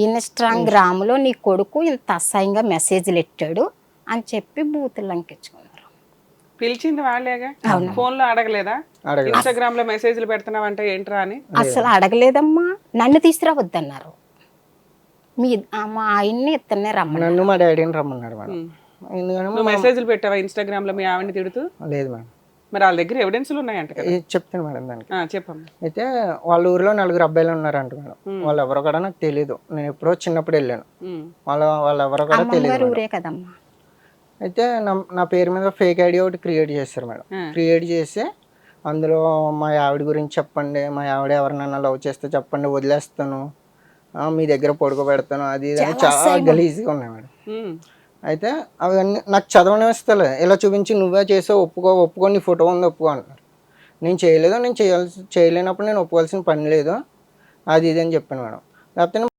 ఇన్స్టాగ్రామ్లో నీ కొడుకు ఇంత అసహ్యంగా మెసేజ్లు ఎట్టాడు అని చెప్పి బూతులు లంకించుకున్నారు. పిలిచింది వాళ్ళేగా, ఫోన్ లో అడగలేదా? ఇన్స్టాగ్రామ్ లో మెసేజ్లు పెడుతున్నావంటే ఏంట్రా అని అసలు అడగలేదమ్మా. నన్ను తీసుకురావద్దన్నారు. మా ఆయన్ని ఇతన్నే రమ్మన్నారు. నన్ను మా డాడీని రమ్మన్నాడు మేడం. ఎందుకంటే నువ్వు మెసేజ్లు పెట్టావా ఇన్స్టాగ్రామ్ లో మీ ఆవిడని తిడుతూ? లేదు మేడం. మరి వాళ్ళ దగ్గర ఎవిడెన్స్లు ఉన్నాయంట కదా. చెప్తాను మేడం దానికి. చెప్పమ్మా. అయితే వాళ్ళ ఊరిలో 4 అబ్బాయిలు ఉన్నారంట మేడం. వాళ్ళు ఎవరో కూడా నాకు తెలీదు. నేను ఎప్పుడో చిన్నప్పుడు వెళ్ళాను. వాళ్ళు ఎవరో కూడా తెలియదు. ఊరే కదమ్మా. అయితే నా పేరు మీద ఫేక్ ఐడి ఒకటి క్రియేట్ చేస్తారు మేడం. క్రియేట్ చేసి అందులో మా ఆవిడ గురించి చెప్పండి, మా ఆవిడ ఎవరినైనా లవ్ చేస్తే చెప్పండి, వదిలేస్తాను, మీ దగ్గర పడుకోబెడతాను, అది ఇది చాలా గలీజ్గా ఉన్నాయి మేడం. అయితే అవన్నీ నాకు చదవనిస్తలే. ఇలా చూపించి నువ్వే చేసావు, ఒప్పుకో, నీ ఫోటో ఉంది ఒప్పుకో అంటున్నారు. నేను చేయలేదు, నేను చేయలేనప్పుడు నేను ఒప్పుకోవాల్సిన పని లేదు, అది ఇది అని చెప్పాను మేడం. లేకపోతే